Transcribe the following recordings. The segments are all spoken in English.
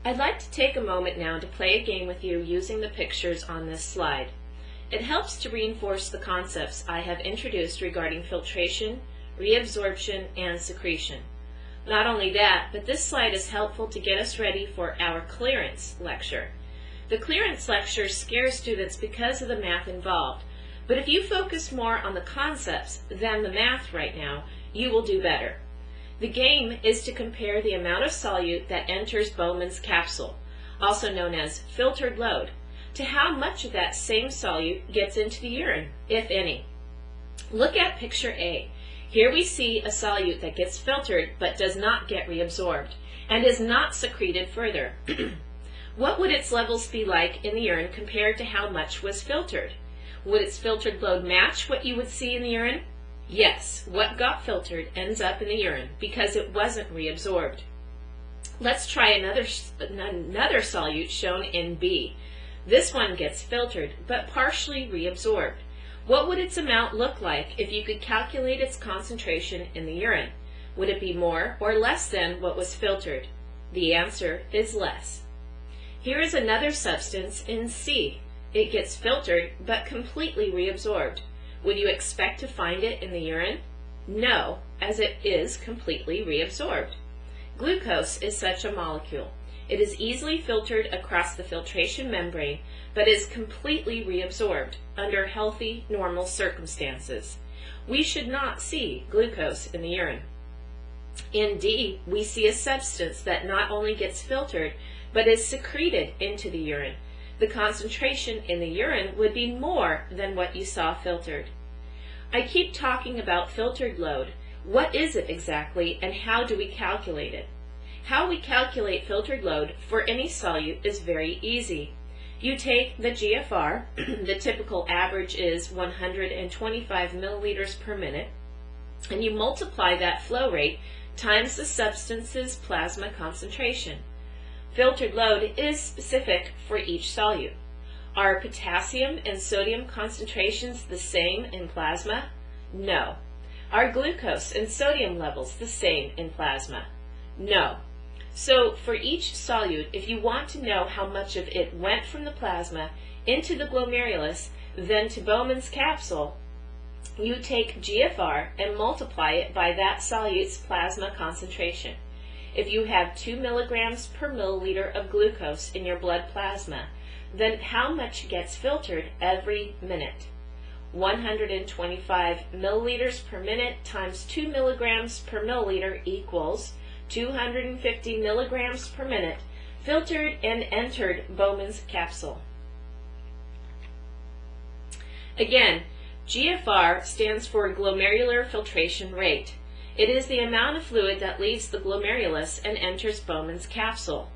I'd like to take a moment now to play a game with you using the pictures on this slide. It helps to reinforce the concepts I have introduced regarding filtration, reabsorption, and secretion. Not only that, but this slide is helpful to get us ready for our clearance lecture. The clearance lecture scares students because of the math involved, but if you focus more on the concepts than the math right now, you will do better. The game is to compare the amount of solute that enters Bowman's capsule, also known as filtered load, to how much of that same solute gets into the urine, if any. Look at picture A. Here we see a solute that gets filtered but does not get reabsorbed and is not secreted further. What would its levels be like in the urine compared to how much was filtered? Would its filtered load match what you would see in the urine? Yes, what got filtered ends up in the urine because it wasn't reabsorbed. Let's try another solute shown in B. This one gets filtered but partially reabsorbed. What would its amount look like if you could calculate its concentration in the urine? Would it be more or less than what was filtered? The answer is less. Here is another substance in C. It gets filtered but completely reabsorbed. Would you expect to find it in the urine? No, as it is completely reabsorbed. Glucose is such a molecule. It is easily filtered across the filtration membrane, but is completely reabsorbed under healthy, normal circumstances. We should not see glucose in the urine. In D, we see a substance that not only gets filtered, but is secreted into the urine. The concentration in the urine would be more than what you saw filtered. I keep talking about filtered load. What is it exactly, and how do we calculate it? How we calculate filtered load for any solute is very easy. You take the GFR, the typical average is 125 milliliters per minute, and you multiply that flow rate times the substance's plasma concentration. Filtered load is specific for each solute. Are potassium and sodium concentrations the same in plasma? No. Are glucose and sodium levels the same in plasma? No. So for each solute, if you want to know how much of it went from the plasma into the glomerulus, then to Bowman's capsule, you take GFR and multiply it by that solute's plasma concentration. If you have 2 milligrams per milliliter of glucose in your blood plasma, then how much gets filtered every minute? 125 milliliters per minute times 2 milligrams per milliliter equals 250 milligrams per minute filtered and entered Bowman's capsule. Again, GFR stands for glomerular filtration rate. It is the amount of fluid that leaves the glomerulus and enters Bowman's capsule.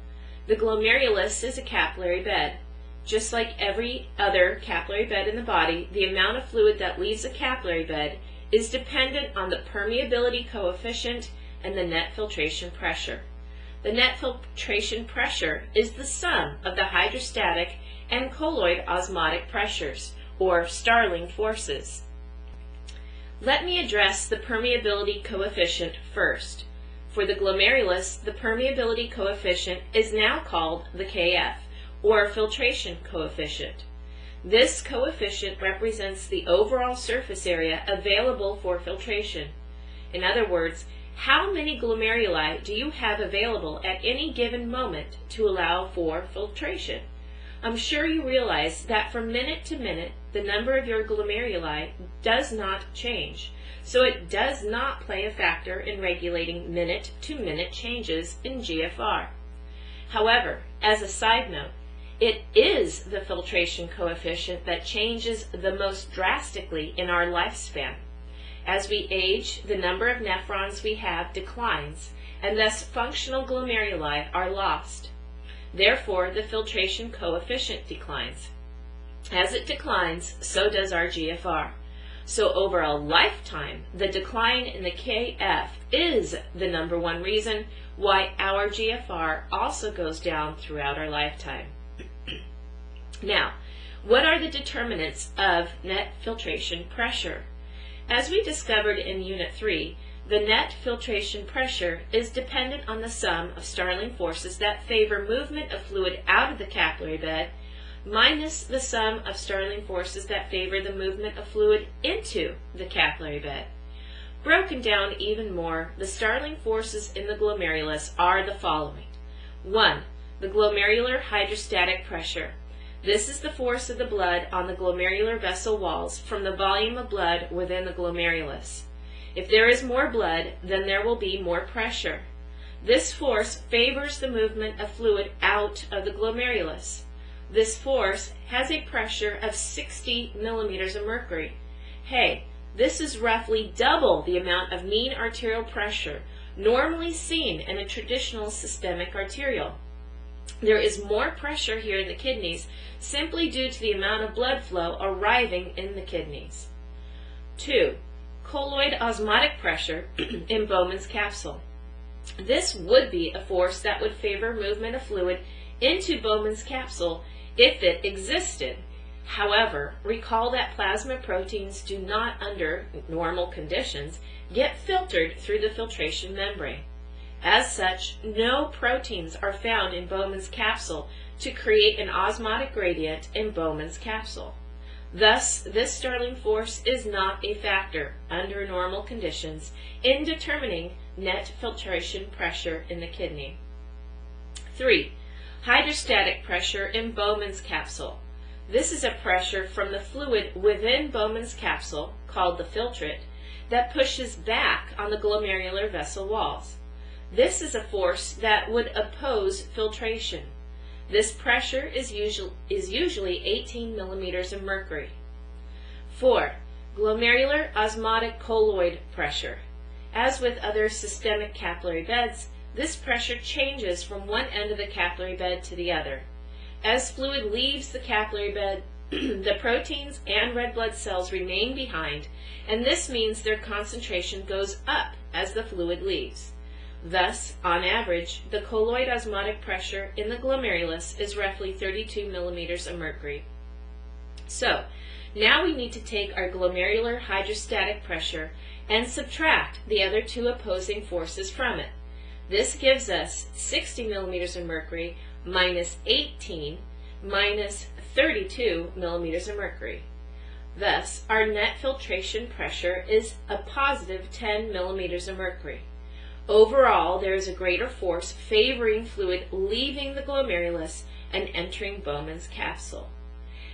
The glomerulus is a capillary bed. Just like every other capillary bed in the body, the amount of fluid that leaves a capillary bed is dependent on the permeability coefficient and the net filtration pressure. The net filtration pressure is the sum of the hydrostatic and colloid osmotic pressures, or Starling forces. Let me address the permeability coefficient first. For the glomerulus, the permeability coefficient is now called the KF, or filtration coefficient. This coefficient represents the overall surface area available for filtration. In other words, how many glomeruli do you have available at any given moment to allow for filtration? I'm sure you realize that from minute to minute, the number of your glomeruli does not change, so it does not play a factor in regulating minute-to-minute changes in GFR. However, as a side note, it is the filtration coefficient that changes the most drastically in our lifespan. As we age, the number of nephrons we have declines, and thus functional glomeruli are lost. Therefore, the filtration coefficient declines. As it declines, so does our GFR. So over a lifetime, the decline in the KF is the #1 reason why our GFR also goes down throughout our lifetime. Now, what are the determinants of net filtration pressure? As we discovered in Unit 3, the net filtration pressure is dependent on the sum of Starling forces that favor movement of fluid out of the capillary bed minus the sum of Starling forces that favor the movement of fluid into the capillary bed. Broken down even more, the Starling forces in the glomerulus are the following. 1. The glomerular hydrostatic pressure. This is the force of the blood on the glomerular vessel walls from the volume of blood within the glomerulus. If there is more blood, then there will be more pressure. This force favors the movement of fluid out of the glomerulus. This force has a pressure of 60 millimeters of mercury. Hey, this is roughly double the amount of mean arterial pressure normally seen in a traditional systemic arteriole. There is more pressure here in the kidneys simply due to the amount of blood flow arriving in the kidneys. 2. Colloid osmotic pressure in Bowman's capsule. This would be a force that would favor movement of fluid into Bowman's capsule if it existed. However, recall that plasma proteins do not, under normal conditions, get filtered through the filtration membrane. As such, no proteins are found in Bowman's capsule to create an osmotic gradient in Bowman's capsule. Thus, this Starling force is not a factor, under normal conditions, in determining net filtration pressure in the kidney. 3. Hydrostatic pressure in Bowman's capsule. This is a pressure from the fluid within Bowman's capsule, called the filtrate, that pushes back on the glomerular vessel walls. This is a force that would oppose filtration. This pressure is usually 18 millimeters of mercury. 4. Glomerular osmotic colloid pressure. As with other systemic capillary beds, this pressure changes from one end of the capillary bed to the other. As fluid leaves the capillary bed, the proteins and red blood cells remain behind, and this means their concentration goes up as the fluid leaves. Thus, on average, the colloid osmotic pressure in the glomerulus is roughly 32 millimeters of mercury. So, now we need to take our glomerular hydrostatic pressure and subtract the other two opposing forces from it. This gives us 60 millimeters of mercury minus 18 minus 32 millimeters of mercury. Thus, our net filtration pressure is a positive 10 millimeters of mercury. Overall, there is a greater force favoring fluid leaving the glomerulus and entering Bowman's capsule.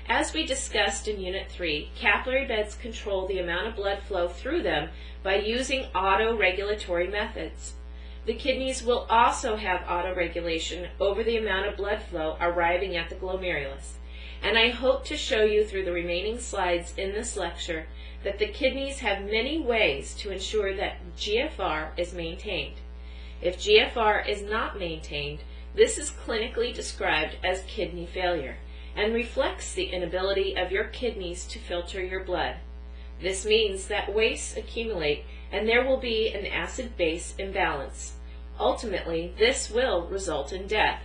As we discussed in Unit 3, capillary beds control the amount of blood flow through them by using autoregulatory methods. The kidneys will also have autoregulation over the amount of blood flow arriving at the glomerulus, and I hope to show you through the remaining slides in this lecture that the kidneys have many ways to ensure that GFR is maintained. If GFR is not maintained, this is clinically described as kidney failure and reflects the inability of your kidneys to filter your blood. This means that wastes accumulate and there will be an acid-base imbalance. Ultimately, this will result in death.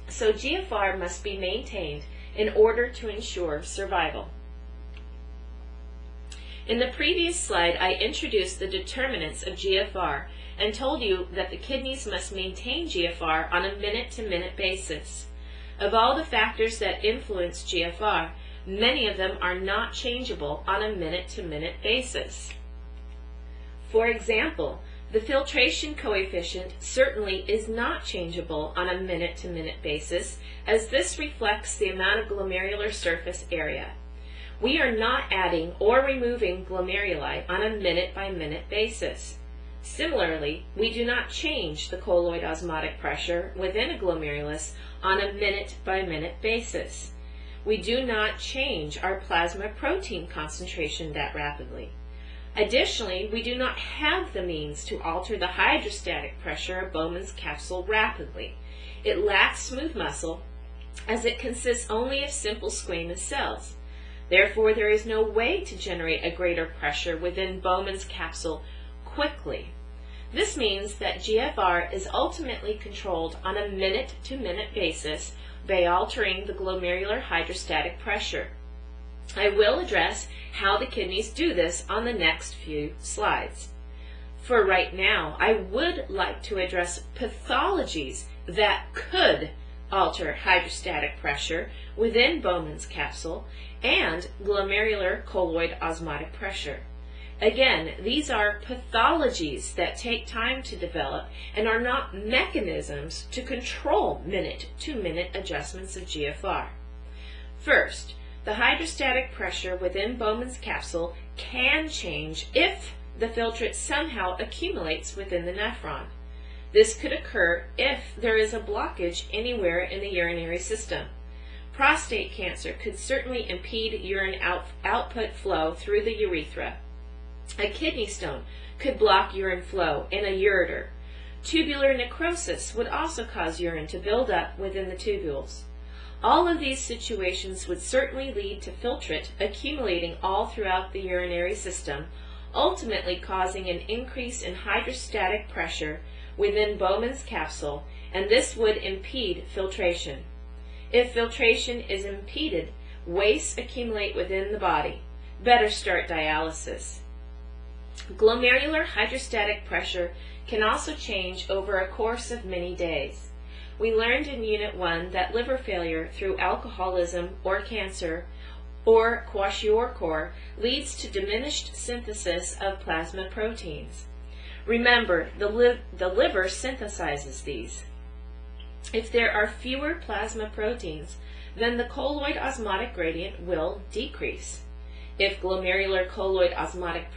So GFR must be maintained in order to ensure survival. In the previous slide, I introduced the determinants of GFR and told you that the kidneys must maintain GFR on a minute-to-minute basis. Of all the factors that influence GFR, many of them are not changeable on a minute-to-minute basis. For example, the filtration coefficient certainly is not changeable on a minute-to-minute basis, as this reflects the amount of glomerular surface area. We are not adding or removing glomeruli on a minute-by-minute basis. Similarly, we do not change the colloid osmotic pressure within a glomerulus on a minute-by-minute basis. We do not change our plasma protein concentration that rapidly. Additionally, we do not have the means to alter the hydrostatic pressure of Bowman's capsule rapidly. It lacks smooth muscle, as it consists only of simple squamous cells. Therefore, there is no way to generate a greater pressure within Bowman's capsule quickly. This means that GFR is ultimately controlled on a minute-to-minute basis by altering the glomerular hydrostatic pressure. I will address how the kidneys do this on the next few slides. For right now, I would like to address pathologies that could alter hydrostatic pressure within Bowman's capsule and glomerular colloid osmotic pressure. Again, these are pathologies that take time to develop and are not mechanisms to control minute-to-minute adjustments of GFR. First, the hydrostatic pressure within Bowman's capsule can change if the filtrate somehow accumulates within the nephron. This could occur if there is a blockage anywhere in the urinary system. Prostate cancer could certainly impede urine output flow through the urethra. A kidney stone could block urine flow in a ureter. Tubular necrosis would also cause urine to build up within the tubules. All of these situations would certainly lead to filtrate accumulating all throughout the urinary system, ultimately causing an increase in hydrostatic pressure within Bowman's capsule, and this would impede filtration. If filtration is impeded, wastes accumulate within the body. Better start dialysis. Glomerular hydrostatic pressure can also change over a course of many days. We learned in Unit 1 that liver failure through alcoholism or cancer or kwashiorkor leads to diminished synthesis of plasma proteins. Remember, the liver synthesizes these. If there are fewer plasma proteins, then the colloid osmotic gradient will decrease. If glomerular colloid osmotic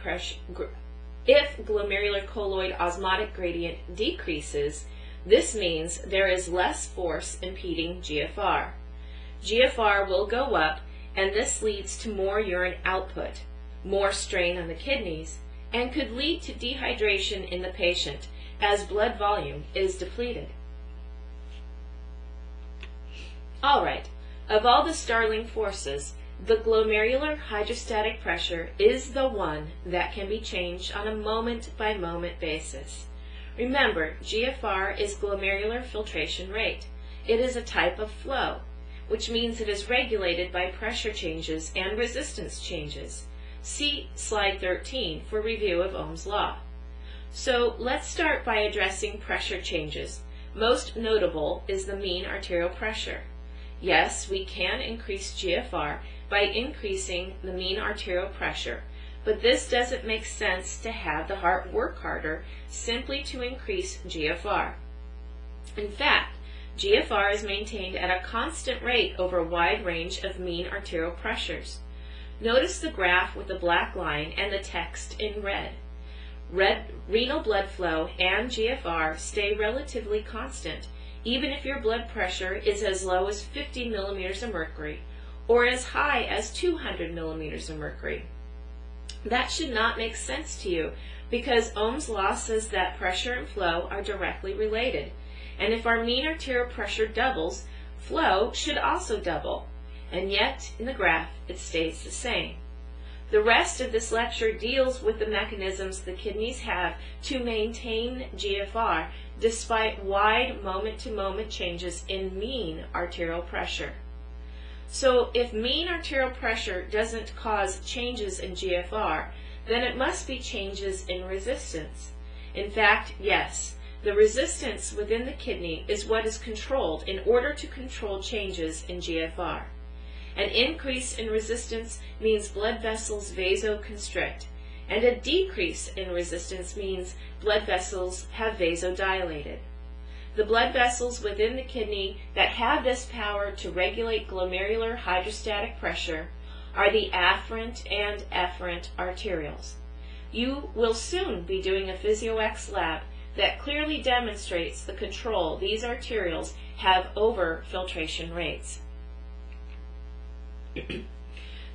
gradient decreases, this means there is less force impeding GFR. GFR will go up, and this leads to more urine output, more strain on the kidneys, and could lead to dehydration in the patient as blood volume is depleted. Alright, of all the Starling forces, the glomerular hydrostatic pressure is the one that can be changed on a moment-by-moment basis. Remember, GFR is glomerular filtration rate. It is a type of flow, which means it is regulated by pressure changes and resistance changes. See slide 13 for review of Ohm's law. So let's start by addressing pressure changes. Most notable is the mean arterial pressure. Yes, we can increase GFR by increasing the mean arterial pressure, but this doesn't make sense to have the heart work harder simply to increase GFR. In fact, GFR is maintained at a constant rate over a wide range of mean arterial pressures. Notice the graph with the black line and the text in red. Renal blood flow and GFR stay relatively constant, even if your blood pressure is as low as 50 millimeters of mercury or as high as 200 millimeters of mercury. That should not make sense to you because Ohm's law says that pressure and flow are directly related. And if our mean arterial pressure doubles, flow should also double. And yet, in the graph, it stays the same. The rest of this lecture deals with the mechanisms the kidneys have to maintain GFR despite wide moment-to-moment changes in mean arterial pressure. So if mean arterial pressure doesn't cause changes in GFR, then it must be changes in resistance. In fact, yes, the resistance within the kidney is what is controlled in order to control changes in GFR. An increase in resistance means blood vessels vasoconstrict, and a decrease in resistance means blood vessels have vasodilated. The blood vessels within the kidney that have this power to regulate glomerular hydrostatic pressure are the afferent and efferent arterioles. You will soon be doing a PhysioX lab that clearly demonstrates the control these arterioles have over filtration rates.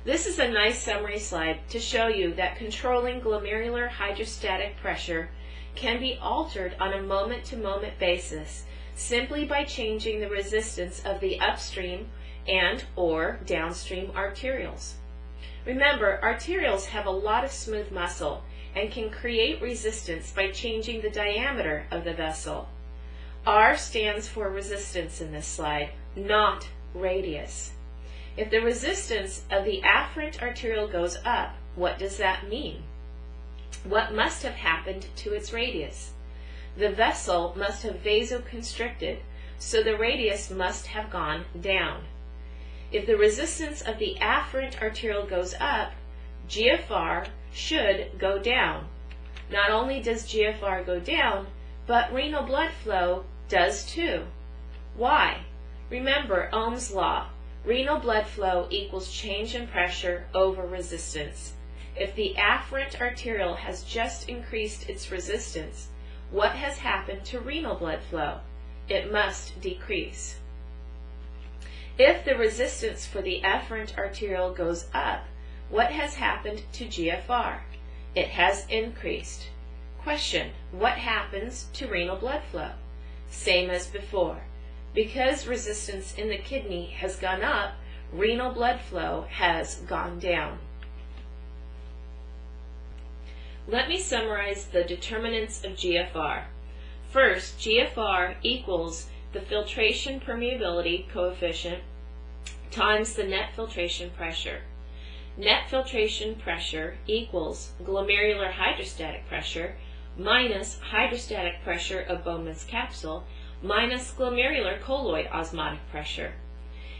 This is a nice summary slide to show you that controlling glomerular hydrostatic pressure can be altered on a moment-to-moment basis simply by changing the resistance of the upstream and or downstream arterioles. Remember, arterioles have a lot of smooth muscle and can create resistance by changing the diameter of the vessel. R stands for resistance in this slide, not radius. If the resistance of the afferent arteriole goes up, what does that mean? What must have happened to its radius? The vessel must have vasoconstricted, so the radius must have gone down. If the resistance of the afferent arteriole goes up, GFR should go down. Not only does GFR go down, but renal blood flow does too. Why? Remember Ohm's law. Renal blood flow equals change in pressure over resistance. If the afferent arteriole has just increased its resistance, what has happened to renal blood flow? It must decrease. If the resistance for the afferent arteriole goes up, what has happened to GFR? It has increased. Question: what happens to renal blood flow? Same as before. Because resistance in the kidney has gone up, renal blood flow has gone down. Let me summarize the determinants of GFR. First, GFR equals the filtration permeability coefficient times the net filtration pressure. Net filtration pressure equals glomerular hydrostatic pressure minus hydrostatic pressure of Bowman's capsule minus glomerular colloid osmotic pressure.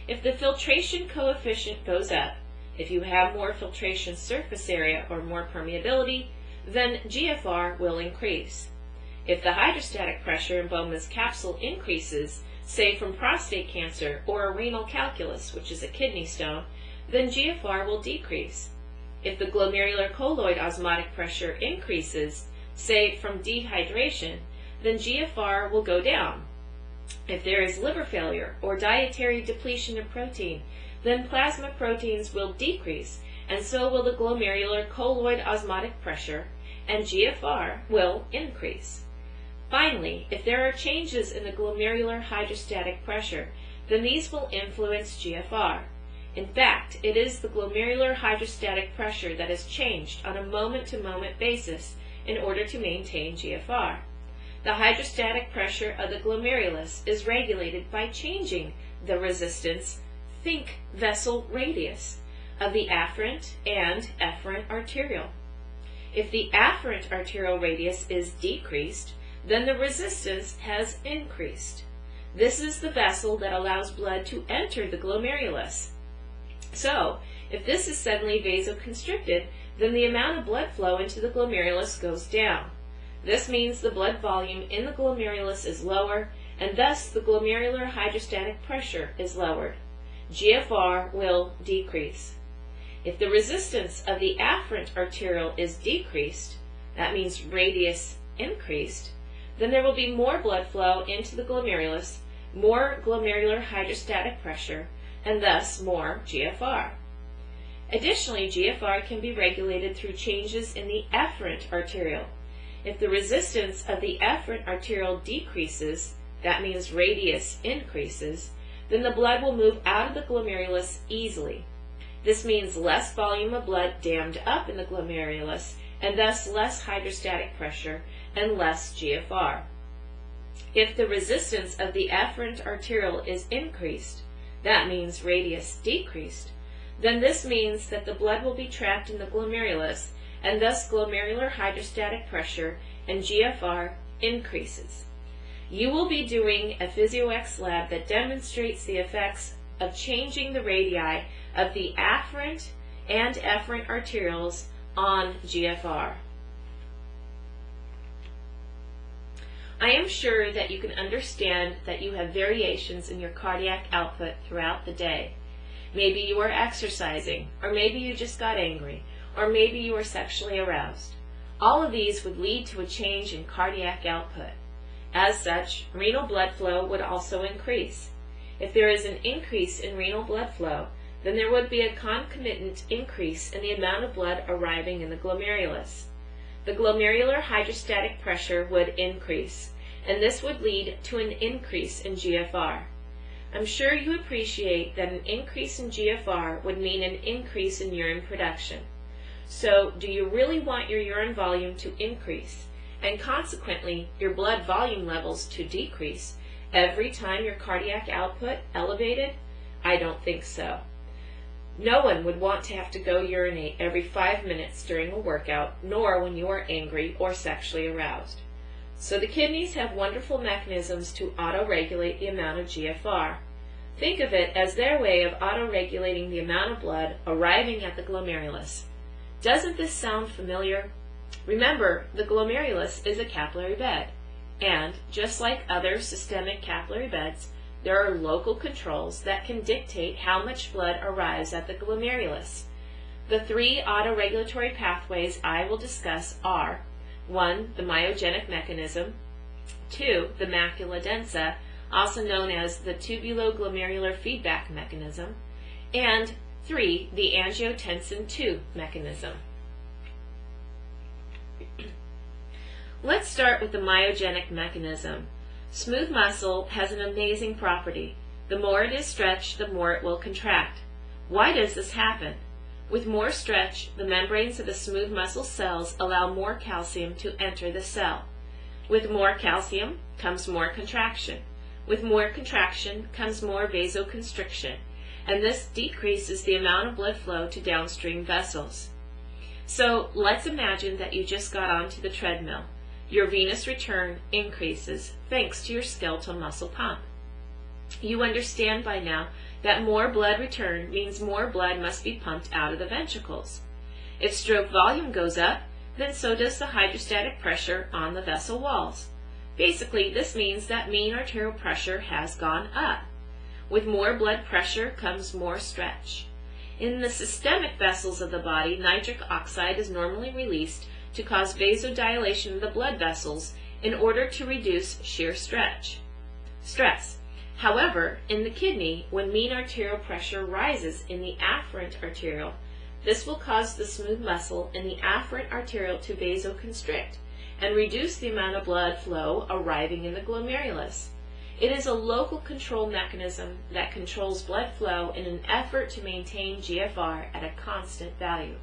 If the filtration coefficient goes up, if you have more filtration surface area or more permeability, then GFR will increase. If the hydrostatic pressure in Bowman's capsule increases, say from prostate cancer or a renal calculus, which is a kidney stone, then GFR will decrease. If the glomerular colloid osmotic pressure increases, say from dehydration, then GFR will go down. If there is liver failure or dietary depletion of protein, then plasma proteins will decrease, and so will the glomerular colloid osmotic pressure, and GFR will increase. Finally, if there are changes in the glomerular hydrostatic pressure, then these will influence GFR. In fact, it is the glomerular hydrostatic pressure that is changed on a moment-to-moment basis in order to maintain GFR. The hydrostatic pressure of the glomerulus is regulated by changing the resistance, think vessel radius, of the afferent and efferent arteriole. If the afferent arteriole radius is decreased, then the resistance has increased. This is the vessel that allows blood to enter the glomerulus. So, if this is suddenly vasoconstricted, then the amount of blood flow into the glomerulus goes down. This means the blood volume in the glomerulus is lower, and thus the glomerular hydrostatic pressure is lowered. GFR will decrease. If the resistance of the afferent arteriole is decreased, that means radius increased, then there will be more blood flow into the glomerulus, more glomerular hydrostatic pressure, and thus more GFR. Additionally, GFR can be regulated through changes in the efferent arteriole. If the resistance of the efferent arteriole decreases, that means radius increases, then the blood will move out of the glomerulus easily. This means less volume of blood dammed up in the glomerulus, and thus less hydrostatic pressure and less GFR. If the resistance of the efferent arteriole is increased, that means radius decreased, then this means that the blood will be trapped in the glomerulus, and thus glomerular hydrostatic pressure and GFR increases. You will be doing a PhysioX lab that demonstrates the effects of changing the radii of the afferent and efferent arterioles on GFR. I am sure that you can understand that you have variations in your cardiac output throughout the day. Maybe you are exercising, or maybe you just got angry, or maybe you are sexually aroused. All of these would lead to a change in cardiac output. As such, renal blood flow would also increase. If there is an increase in renal blood flow, then there would be a concomitant increase in the amount of blood arriving in the glomerulus. The glomerular hydrostatic pressure would increase, and this would lead to an increase in GFR. I'm sure you appreciate that an increase in GFR would mean an increase in urine production. So, do you really want your urine volume to increase, and consequently your blood volume levels to decrease, every time your cardiac output elevated? I don't think so. No one would want to have to go urinate every 5 minutes during a workout, nor when you are angry or sexually aroused. So the kidneys have wonderful mechanisms to auto-regulate the amount of GFR. Think of it as their way of auto-regulating the amount of blood arriving at the glomerulus. Doesn't this sound familiar? Remember, the glomerulus is a capillary bed, and just like other systemic capillary beds, there are local controls that can dictate how much blood arrives at the glomerulus. The 3 autoregulatory pathways I will discuss are 1. The myogenic mechanism, 2. The macula densa, also known as the tubuloglomerular feedback mechanism, and 3. The angiotensin II mechanism. Let's start with the myogenic mechanism. Smooth muscle has an amazing property. The more it is stretched, the more it will contract. Why does this happen? With more stretch, the membranes of the smooth muscle cells allow more calcium to enter the cell. With more calcium comes more contraction. With more contraction comes more vasoconstriction, and this decreases the amount of blood flow to downstream vessels. So let's imagine that you just got onto the treadmill. Your venous return increases thanks to your skeletal muscle pump. You understand by now that more blood return means more blood must be pumped out of the ventricles. If stroke volume goes up, then so does the hydrostatic pressure on the vessel walls. Basically, this means that mean arterial pressure has gone up. With more blood pressure comes more stretch. In the systemic vessels of the body, nitric oxide is normally released to cause vasodilation of the blood vessels in order to reduce shear stress. However, in the kidney, when mean arterial pressure rises in the afferent arteriole, this will cause the smooth muscle in the afferent arteriole to vasoconstrict and reduce the amount of blood flow arriving in the glomerulus. It is a local control mechanism that controls blood flow in an effort to maintain GFR at a constant value.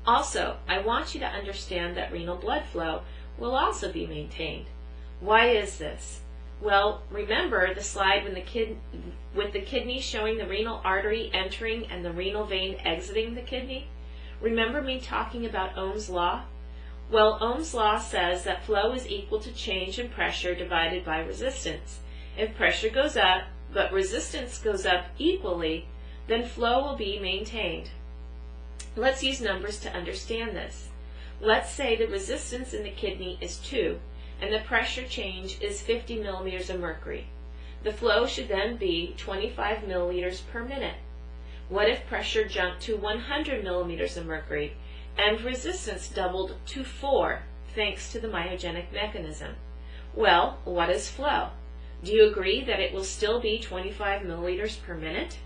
Also, I want you to understand that renal blood flow will also be maintained. Why is this? Well, remember the slide with the kidney showing the renal artery entering and the renal vein exiting the kidney? Remember me talking about Ohm's law? Well, Ohm's law says that flow is equal to change in pressure divided by resistance. If pressure goes up, but resistance goes up equally, then flow will be maintained. Let's use numbers to understand this. Let's say the resistance in the kidney is 2, and the pressure change is 50 millimeters of mercury. The flow should then be 25 milliliters per minute. What if pressure jumped to 100 millimeters of mercury and resistance doubled to 4 thanks to the myogenic mechanism? Well, what is flow? Do you agree that it will still be 25 milliliters per minute?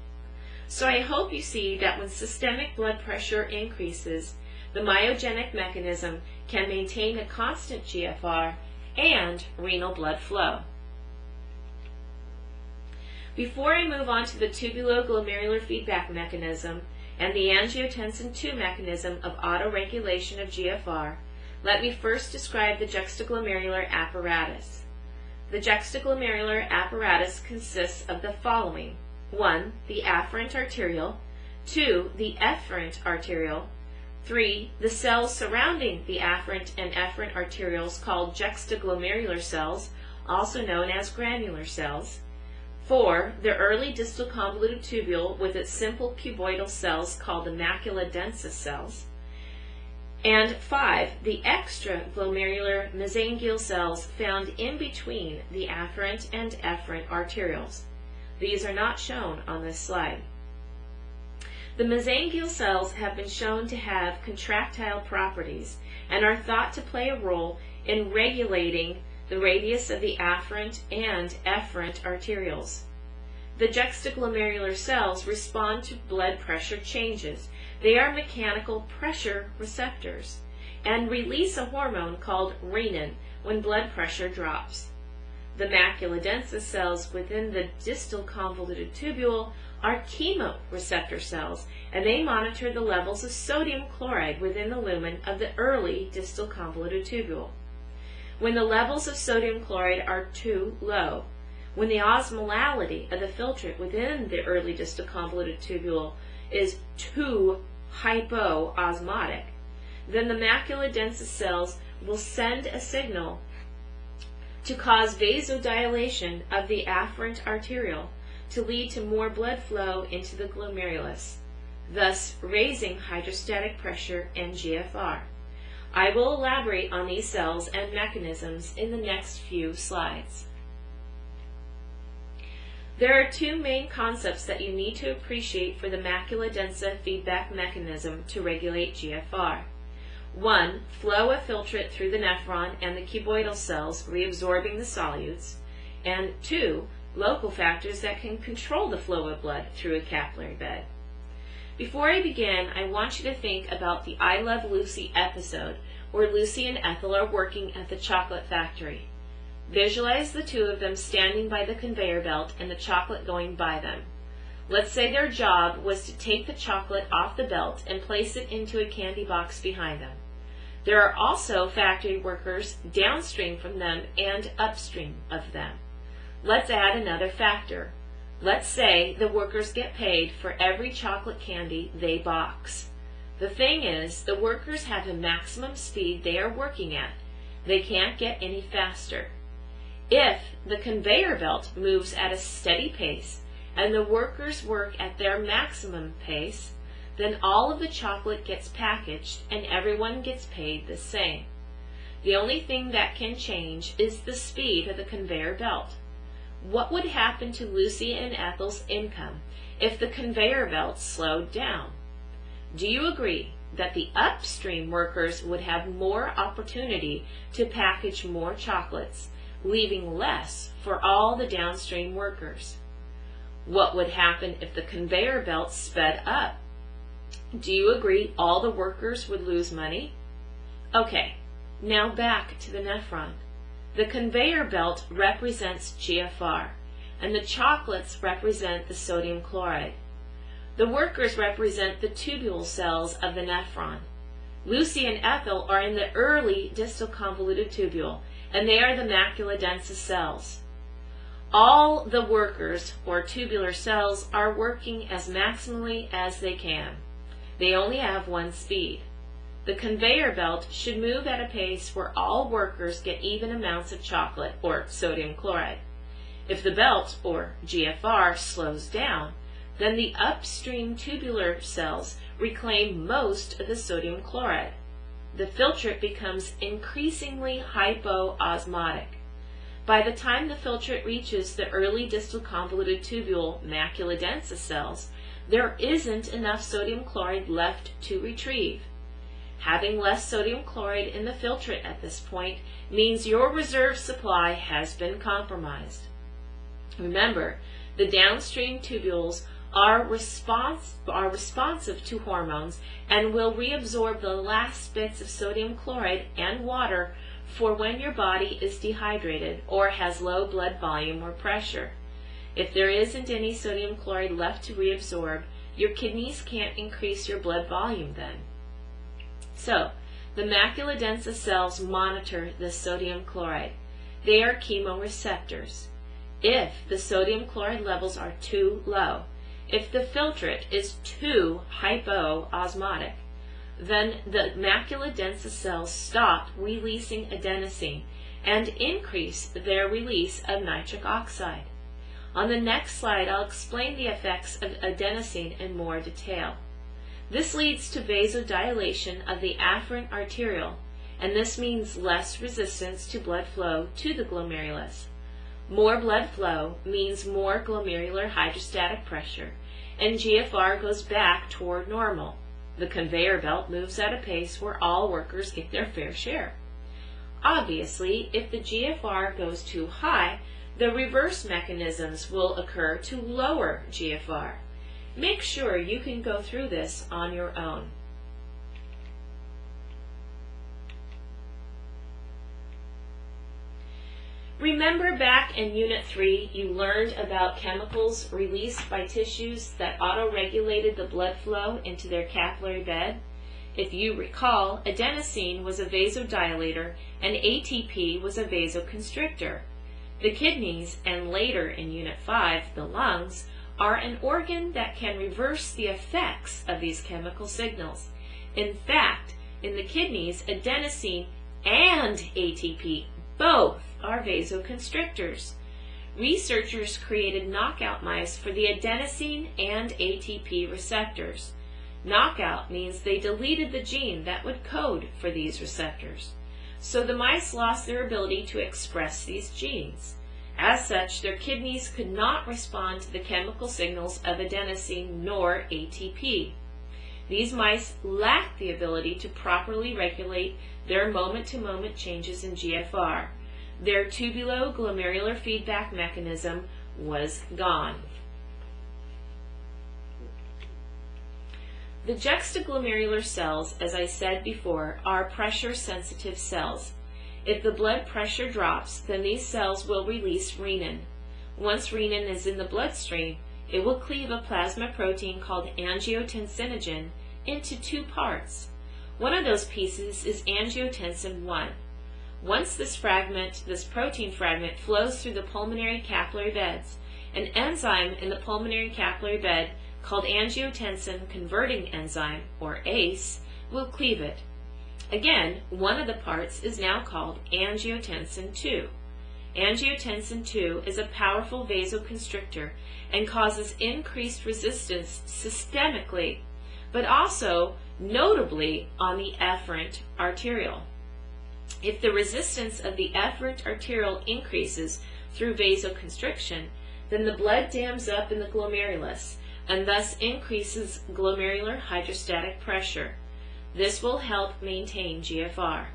So I hope you see that when systemic blood pressure increases, the myogenic mechanism can maintain a constant GFR and renal blood flow. Before I move on to the tubuloglomerular feedback mechanism and the angiotensin II mechanism of autoregulation of GFR, let me first describe the juxtaglomerular apparatus. The juxtaglomerular apparatus consists of the following: 1. The afferent arteriole, 2. The efferent arteriole, 3. The cells surrounding the afferent and efferent arterioles called juxtaglomerular cells, also known as granular cells, 4. The early distal convoluted tubule with its simple cuboidal cells called the macula densa cells, and 5. The extraglomerular mesangial cells found in between the afferent and efferent arterioles. These are not shown on this slide. The mesangial cells have been shown to have contractile properties and are thought to play a role in regulating the radius of the afferent and efferent arterioles. The juxtaglomerular cells respond to blood pressure changes. They are mechanical pressure receptors and release a hormone called renin when blood pressure drops. The macula densa cells within the distal convoluted tubule are chemoreceptor cells, and they monitor the levels of sodium chloride within the lumen of the early distal convoluted tubule. When the levels of sodium chloride are too low, When the osmolality of the filtrate within the early distal convoluted tubule is too hypoosmotic, then the macula densa cells will send a signal to cause vasodilation of the afferent arteriole to lead to more blood flow into the glomerulus, thus raising hydrostatic pressure and GFR. I will elaborate on these cells and mechanisms in the next few slides. There are two main concepts that you need to appreciate for the macula densa feedback mechanism to regulate GFR. One, flow of filtrate through the nephron and the cuboidal cells reabsorbing the solutes, and two, local factors that can control the flow of blood through a capillary bed. Before I begin, I want you to think about the I Love Lucy episode where Lucy and Ethel are working at the chocolate factory. Visualize the two of them standing by the conveyor belt and the chocolate going by them. Let's say their job was to take the chocolate off the belt and place it into a candy box behind them. There are also factory workers downstream from them and upstream of them. Let's add another factor. Let's say the workers get paid for every chocolate candy they box. The thing is, the workers have a maximum speed they are working at. They can't get any faster. If the conveyor belt moves at a steady pace and the workers work at their maximum pace, then all of the chocolate gets packaged and everyone gets paid the same. The only thing that can change is the speed of the conveyor belt. What would happen to Lucy and Ethel's income if the conveyor belt slowed down? Do you agree that the upstream workers would have more opportunity to package more chocolates, leaving less for all the downstream workers? What would happen if the conveyor belt sped up? Do you agree all the workers would lose money? Okay, now back to the nephron. The conveyor belt represents GFR, and the chocolates represent the sodium chloride. The workers represent the tubule cells of the nephron. Lucy and Ethel are in the early distal convoluted tubule, and they are the macula densa cells. All the workers, or tubular cells, are working as maximally as they can. They only have one speed. The conveyor belt should move at a pace where all workers get even amounts of chocolate, or sodium chloride. If the belt, or GFR, slows down, then the upstream tubular cells reclaim most of the sodium chloride. The filtrate becomes increasingly hypoosmotic. By the time the filtrate reaches the early distal convoluted tubule macula densa cells, there isn't enough sodium chloride left to retrieve. Having less sodium chloride in the filtrate at this point means your reserve supply has been compromised. Remember, the downstream tubules are responsive to hormones and will reabsorb the last bits of sodium chloride and water for when your body is dehydrated or has low blood volume or pressure. If there isn't any sodium chloride left to reabsorb, your kidneys can't increase your blood volume then. So, the macula densa cells monitor the sodium chloride. They are chemoreceptors. If the sodium chloride levels are too low, if the filtrate is too hypoosmotic, then the macula densa cells stop releasing adenosine and increase their release of nitric oxide. On the next slide, I'll explain the effects of adenosine in more detail. This leads to vasodilation of the afferent arteriole, and this means less resistance to blood flow to the glomerulus. More blood flow means more glomerular hydrostatic pressure, and GFR goes back toward normal. The conveyor belt moves at a pace where all workers get their fair share. Obviously, if the GFR goes too high, the reverse mechanisms will occur to lower GFR. Make sure you can go through this on your own. Remember back in Unit 3, you learned about chemicals released by tissues that autoregulated the blood flow into their capillary bed? If you recall, adenosine was a vasodilator and ATP was a vasoconstrictor. The kidneys, and later in Unit 5, the lungs, are an organ that can reverse the effects of these chemical signals. In fact, in the kidneys, adenosine and ATP both are vasoconstrictors. Researchers created knockout mice for the adenosine and ATP receptors. Knockout means they deleted the gene that would code for these receptors. So the mice lost their ability to express these genes. As such, their kidneys could not respond to the chemical signals of adenosine nor ATP. These mice lacked the ability to properly regulate their moment-to-moment changes in GFR. Their tubuloglomerular feedback mechanism was gone. The juxtaglomerular cells, as I said before, are pressure-sensitive cells. If the blood pressure drops, then these cells will release renin. Once renin is in the bloodstream, it will cleave a plasma protein called angiotensinogen into two parts. One of those pieces is angiotensin 1. Once this protein fragment flows through the pulmonary capillary beds, an enzyme in the pulmonary capillary bed called angiotensin converting enzyme, or ACE, will cleave it. Again, one of the parts is now called angiotensin 2. Angiotensin 2 is a powerful vasoconstrictor and causes increased resistance systemically, but also notably on the efferent arteriole. If the resistance of the efferent arteriole increases through vasoconstriction, then the blood dams up in the glomerulus and thus increases glomerular hydrostatic pressure. This will help maintain GFR.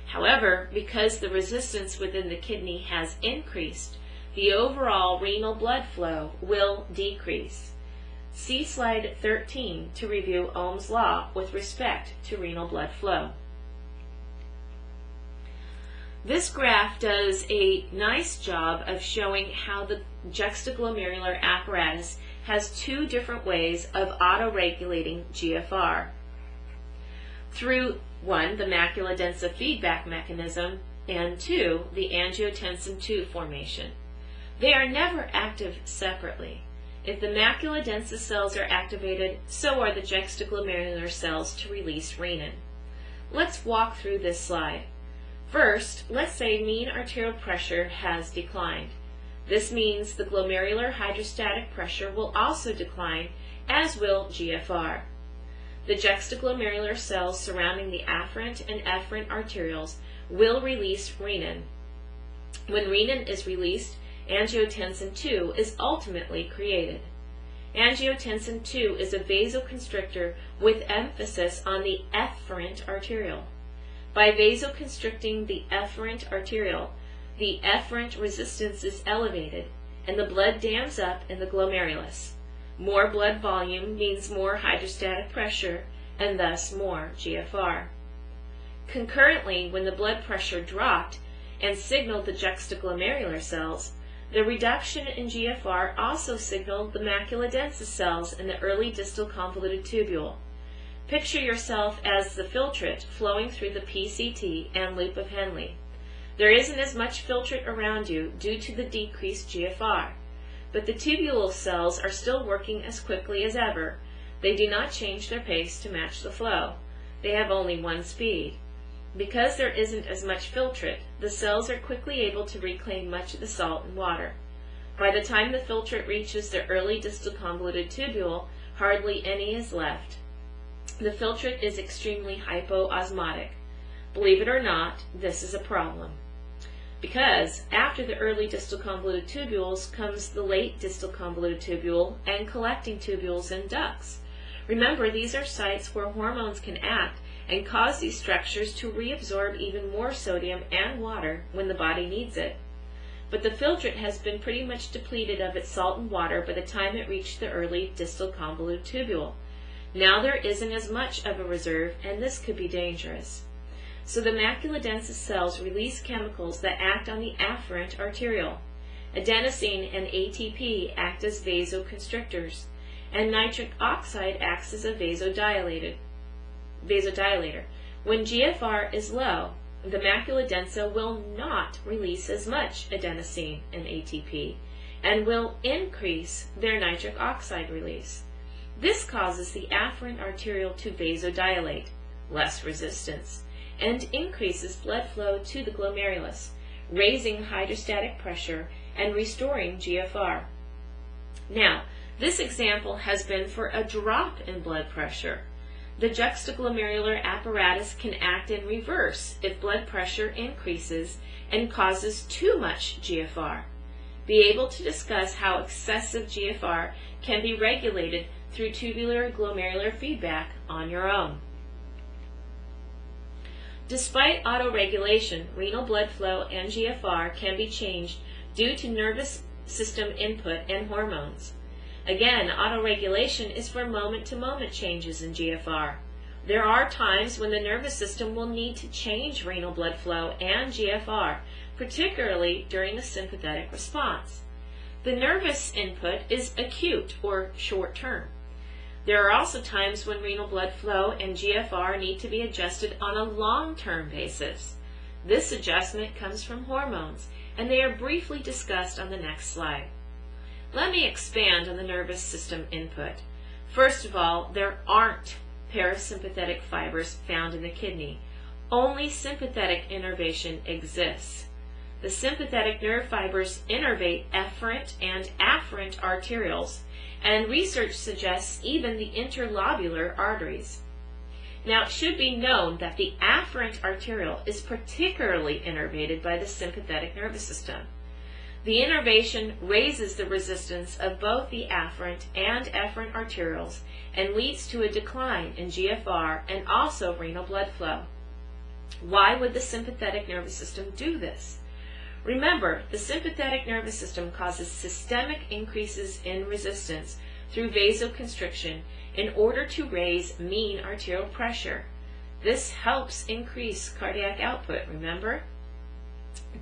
However, because the resistance within the kidney has increased, the overall renal blood flow will decrease. See slide 13 to review Ohm's law with respect to renal blood flow. This graph does a nice job of showing how the juxtaglomerular apparatus has two different ways of autoregulating GFR. Through 1, the macula densa feedback mechanism, and 2, the angiotensin 2 formation. They are never active separately. If the macula densa cells are activated, so are the juxtaglomerular cells to release renin. Let's walk through this slide. First, let's say mean arterial pressure has declined. This means the glomerular hydrostatic pressure will also decline, as will GFR. The juxtaglomerular cells surrounding the afferent and efferent arterioles will release renin. When renin is released, angiotensin 2 is ultimately created. Angiotensin 2 is a vasoconstrictor with emphasis on the efferent arteriole. By vasoconstricting the efferent arteriole, the efferent resistance is elevated and the blood dams up in the glomerulus. More blood volume means more hydrostatic pressure and thus more GFR. Concurrently, when the blood pressure dropped and signaled the juxtaglomerular cells, the reduction in GFR also signaled the macula densa cells in the early distal convoluted tubule. Picture yourself as the filtrate flowing through the PCT and loop of Henle. There isn't as much filtrate around you due to the decreased GFR, but the tubule cells are still working as quickly as ever. They do not change their pace to match the flow. They have only one speed. Because there isn't as much filtrate, the cells are quickly able to reclaim much of the salt and water. By the time the filtrate reaches the early distal convoluted tubule, hardly any is left. The filtrate is extremely hypoosmotic. Believe it or not, this is a problem. Because after the early distal convoluted tubules comes the late distal convoluted tubule and collecting tubules and ducts. Remember, these are sites where hormones can act and cause these structures to reabsorb even more sodium and water when the body needs it. But the filtrate has been pretty much depleted of its salt and water by the time it reached the early distal convoluted tubule. Now there isn't as much of a reserve, and this could be dangerous. So the macula densa cells release chemicals that act on the afferent arteriole. Adenosine and ATP act as vasoconstrictors, and nitric oxide acts as a vasodilator. When GFR is low, the macula densa will not release as much adenosine and ATP and will increase their nitric oxide release. This causes the afferent arteriole to vasodilate, less resistance, and increases blood flow to the glomerulus, raising hydrostatic pressure and restoring GFR. Now, this example has been for a drop in blood pressure. The juxtaglomerular apparatus can act in reverse if blood pressure increases and causes too much GFR. Be able to discuss how excessive GFR can be regulated through tubular glomerular feedback on your own. Despite autoregulation, renal blood flow and GFR can be changed due to nervous system input and hormones. Again, autoregulation is for moment-to-moment changes in GFR. There are times when the nervous system will need to change renal blood flow and GFR, particularly during the sympathetic response. The nervous input is acute or short-term. There are also times when renal blood flow and GFR need to be adjusted on a long-term basis. This adjustment comes from hormones, and they are briefly discussed on the next slide. Let me expand on the nervous system input. First of all, there aren't parasympathetic fibers found in the kidney. Only sympathetic innervation exists. The sympathetic nerve fibers innervate efferent and afferent arterioles, and research suggests even the interlobular arteries. Now, it should be known that the afferent arteriole is particularly innervated by the sympathetic nervous system. The innervation raises the resistance of both the afferent and efferent arterioles and leads to a decline in GFR and also renal blood flow. Why would the sympathetic nervous system do this? Remember, the sympathetic nervous system causes systemic increases in resistance through vasoconstriction in order to raise mean arterial pressure. This helps increase cardiac output, remember?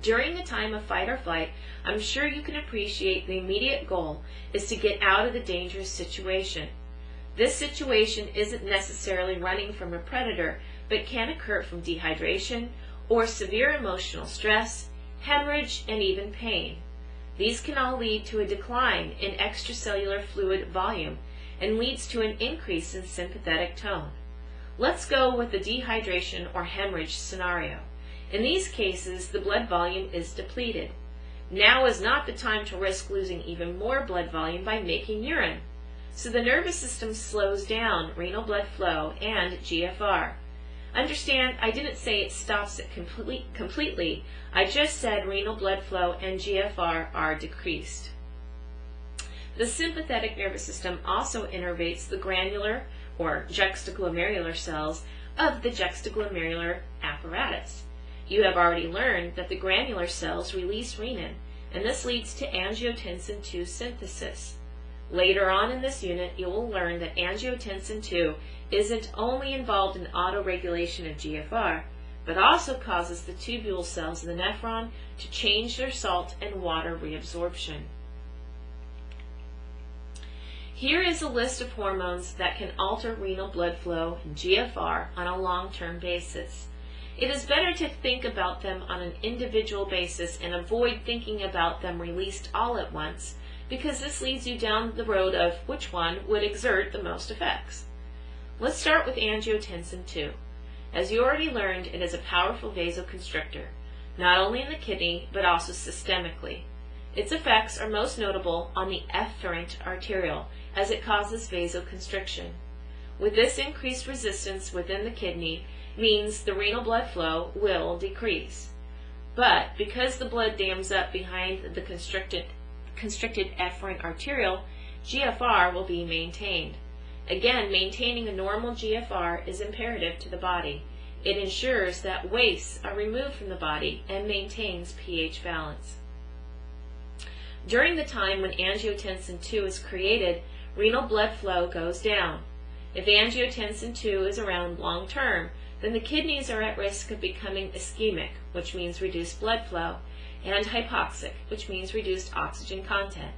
During the time of fight or flight, I'm sure you can appreciate the immediate goal is to get out of the dangerous situation. This situation isn't necessarily running from a predator, but can occur from dehydration or severe emotional stress, hemorrhage, and even pain. These can all lead to a decline in extracellular fluid volume and leads to an increase in sympathetic tone. Let's go with the dehydration or hemorrhage scenario. In these cases, the blood volume is depleted. Now is not the time to risk losing even more blood volume by making urine. So the nervous system slows down renal blood flow and GFR. Understand, I didn't say it stops it completely. I just said renal blood flow and GFR are decreased. The sympathetic nervous system also innervates the granular or juxtaglomerular cells of the juxtaglomerular apparatus. You have already learned that the granular cells release renin, and this leads to angiotensin II synthesis. Later on in this unit, you will learn that angiotensin II isn't only involved in autoregulation of GFR, but also causes the tubule cells of the nephron to change their salt and water reabsorption. Here is a list of hormones that can alter renal blood flow and GFR on a long-term basis. It is better to think about them on an individual basis and avoid thinking about them released all at once, because this leads you down the road of which one would exert the most effects. Let's start with angiotensin II. As you already learned, it is a powerful vasoconstrictor, not only in the kidney, but also systemically. Its effects are most notable on the efferent arteriole, as it causes vasoconstriction. With this increased resistance within the kidney, means the renal blood flow will decrease. But because the blood dams up behind the constricted efferent arteriole, GFR will be maintained. Again, maintaining a normal GFR is imperative to the body. It ensures that wastes are removed from the body and maintains pH balance. During the time when angiotensin II is created, renal blood flow goes down. If angiotensin II is around long term, then the kidneys are at risk of becoming ischemic, which means reduced blood flow, and hypoxic, which means reduced oxygen content.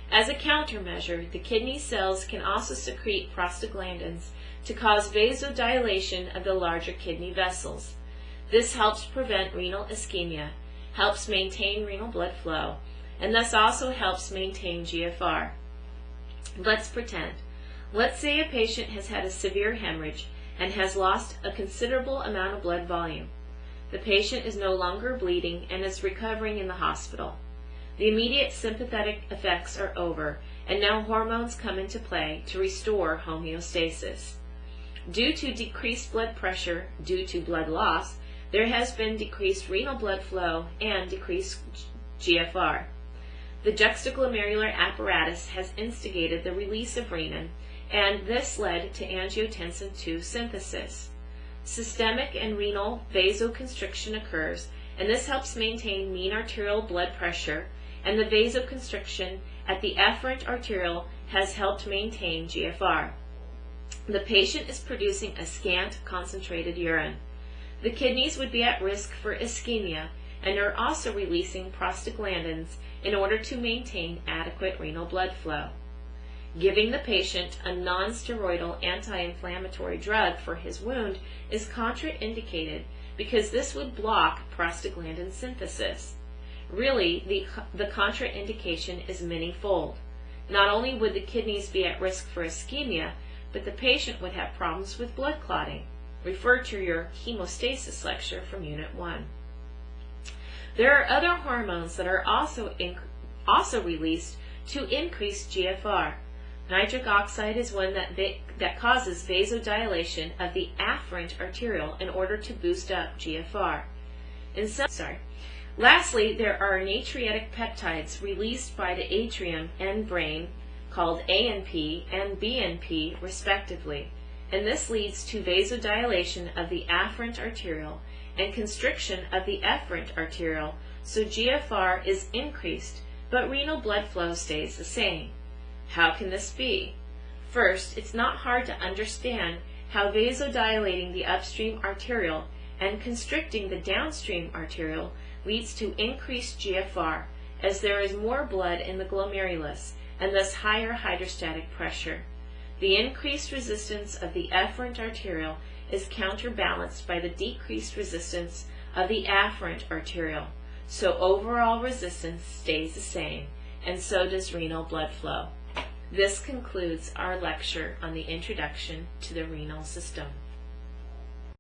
As a countermeasure, the kidney cells can also secrete prostaglandins to cause vasodilation of the larger kidney vessels. This helps prevent renal ischemia, helps maintain renal blood flow, and thus also helps maintain GFR. Let's pretend. Let's say a patient has had a severe hemorrhage and has lost a considerable amount of blood volume. The patient is no longer bleeding and is recovering in the hospital. The immediate sympathetic effects are over, and now hormones come into play to restore homeostasis. Due to decreased blood pressure due to blood loss, there has been decreased renal blood flow and decreased GFR. The juxtaglomerular apparatus has instigated the release of renin, and this led to angiotensin II synthesis. Systemic and renal vasoconstriction occurs, and this helps maintain mean arterial blood pressure, and the vasoconstriction at the efferent arteriole has helped maintain GFR. The patient is producing a scant concentrated urine. The kidneys would be at risk for ischemia and are also releasing prostaglandins in order to maintain adequate renal blood flow. Giving the patient a non-steroidal anti-inflammatory drug for his wound is contraindicated because this would block prostaglandin synthesis. Really, the contraindication is many-fold. Not only would the kidneys be at risk for ischemia, but the patient would have problems with blood clotting. Refer to your hemostasis lecture from Unit 1. There are other hormones that are also released to increase GFR. Nitric oxide is one that causes vasodilation of the afferent arteriole in order to boost up GFR. Lastly, there are natriuretic peptides released by the atrium and brain called ANP and BNP respectively, and this leads to vasodilation of the afferent arteriole and constriction of the efferent arteriole, so GFR is increased, but renal blood flow stays the same. How can this be? First, it's not hard to understand how vasodilating the upstream arteriole and constricting the downstream arteriole leads to increased GFR, as there is more blood in the glomerulus and thus higher hydrostatic pressure. The increased resistance of the efferent arteriole is counterbalanced by the decreased resistance of the afferent arteriole, so overall resistance stays the same, and so does renal blood flow. This concludes our lecture on the introduction to the renal system.